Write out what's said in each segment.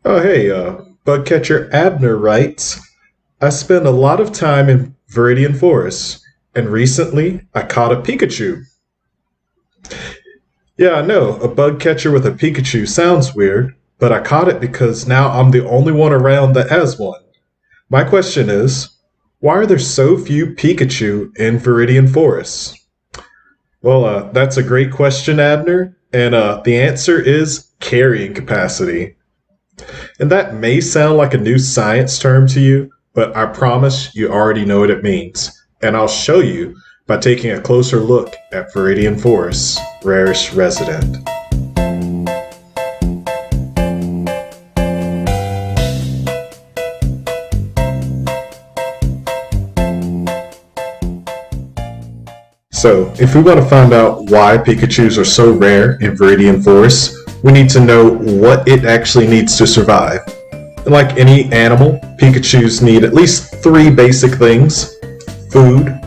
Oh, hey, Bugcatcher Abner writes, I spend a lot of time in Viridian Forest, and recently I caught a Pikachu. Yeah, I know, a bug catcher with a Pikachu sounds weird, but I caught it because now I'm the only one around that has one. My question is, why are there so few Pikachu in Viridian Forest? Well, that's a great question, Abner, and the answer is carrying capacity. And that may sound like a new science term to you, but I promise you already know what it means. And I'll show you by taking a closer look at Viridian Forest's rarest resident. So, if we want to find out why Pikachus are so rare in Viridian Forest, we need to know what it actually needs to survive. And like any animal, Pikachus need at least three basic things: food,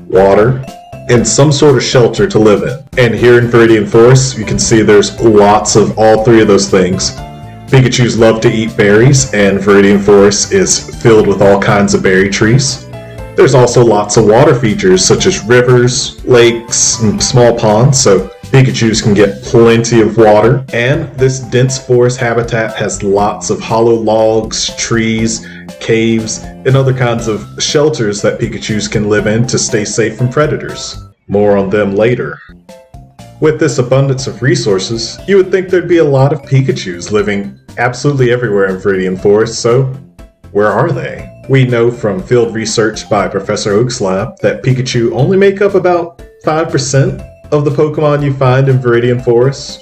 water, and some sort of shelter to live in. And here in Viridian Forest, you can see there's lots of all three of those things. Pikachus love to eat berries, and Viridian Forest is filled with all kinds of berry trees. There's also lots of water features such as rivers, lakes, and small ponds, so Pikachus can get plenty of water. And this dense forest habitat has lots of hollow logs, trees, caves, and other kinds of shelters that Pikachus can live in to stay safe from predators. More on them later. With this abundance of resources, you would think there'd be a lot of Pikachus living absolutely everywhere in Viridian Forest, so where are they? We know from field research by Professor Oak's lab that Pikachu only make up about 5% of the Pokemon you find in Viridian Forest.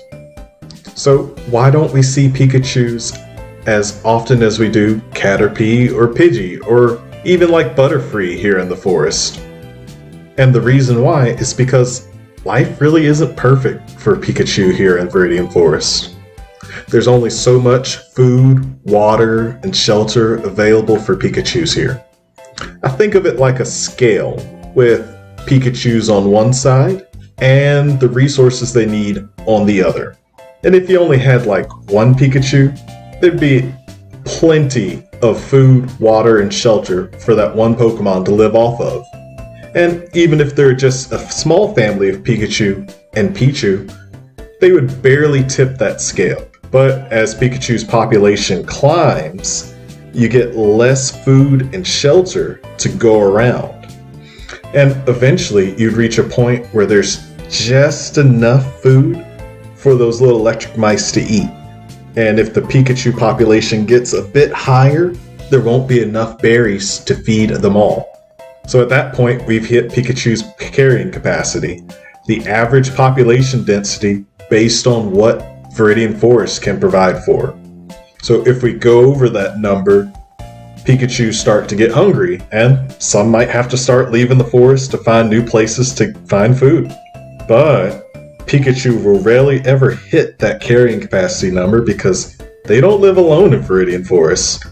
So why don't we see Pikachus as often as we do Caterpie or Pidgey or even like Butterfree here in the forest? And the reason why is because life really isn't perfect for Pikachu here in Viridian Forest. There's only so much food, water, and shelter available for Pikachus here. I think of it like a scale, with Pikachus on one side and the resources they need on the other. And if you only had like one Pikachu, there'd be plenty of food, water, and shelter for that one Pokemon to live off of. And even if they're just a small family of Pikachu and Pichu, they would barely tip that scale. But as Pikachu's population climbs, you get less food and shelter to go around. And eventually you'd reach a point where there's just enough food for those little electric mice to eat. And if the Pikachu population gets a bit higher, there won't be enough berries to feed them all. So at that point, we've hit Pikachu's carrying capacity, the average population density based on what Viridian Forest can provide for. So if we go over that number, Pikachu start to get hungry, and some might have to start leaving the forest to find new places to find food. But Pikachu will rarely ever hit that carrying capacity number because they don't live alone in Viridian Forest.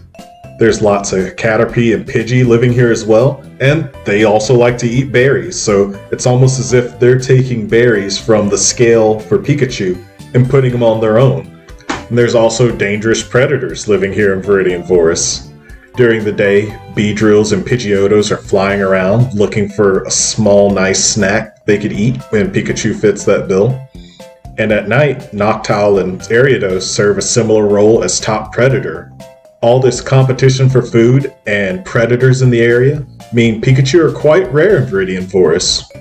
There's lots of Caterpie and Pidgey living here as well, and they also like to eat berries, so it's almost as if they're taking berries from the scale for Pikachu and putting them on their own. And there's also dangerous predators living here in Viridian Forest. During the day, Beedrills and Pidgeotos are flying around looking for a small, nice snack they could eat when Pikachu fits that bill. And at night, Noctowl and Ariados serve a similar role as top predator. All this competition for food and predators in the area mean Pikachu are quite rare in Viridian Forest.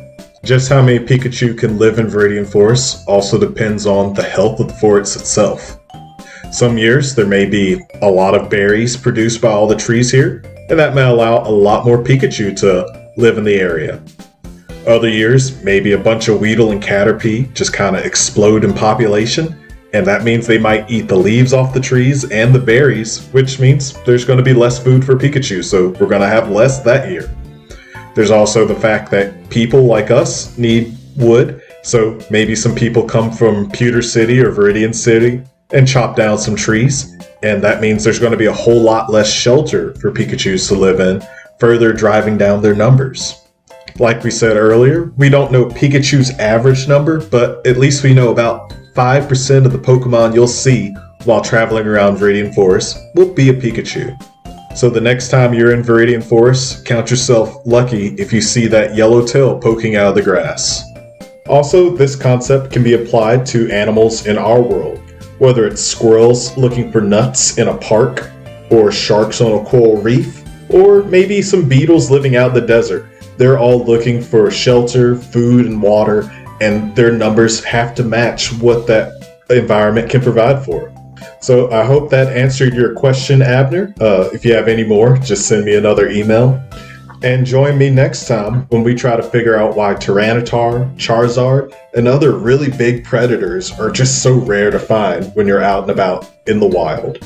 Just how many Pikachu can live in Viridian Forest also depends on the health of the forest itself. Some years there may be a lot of berries produced by all the trees here, and that may allow a lot more Pikachu to live in the area. Other years, maybe a bunch of Weedle and Caterpie just kind of explode in population, and that means they might eat the leaves off the trees and the berries, which means there's going to be less food for Pikachu, so we're going to have less that year. There's also the fact that people like us need wood, so maybe some people come from Pewter City or Viridian City and chop down some trees, and that means there's going to be a whole lot less shelter for Pikachus to live in, further driving down their numbers. Like we said earlier, we don't know Pikachu's average number, but at least we know about 5% of the Pokemon you'll see while traveling around Viridian Forest will be a Pikachu. So the next time you're in Viridian Forest, count yourself lucky if you see that yellow tail poking out of the grass. Also, this concept can be applied to animals in our world, whether it's squirrels looking for nuts in a park, or sharks on a coral reef, or maybe some beetles living out in the desert. They're all looking for shelter, food, and water, and their numbers have to match what that environment can provide for. So I hope that answered your question, Abner. If you have any more, just send me another email. And join me next time when we try to figure out why Tyranitar, Charizard, and other really big predators are just so rare to find when you're out and about in the wild.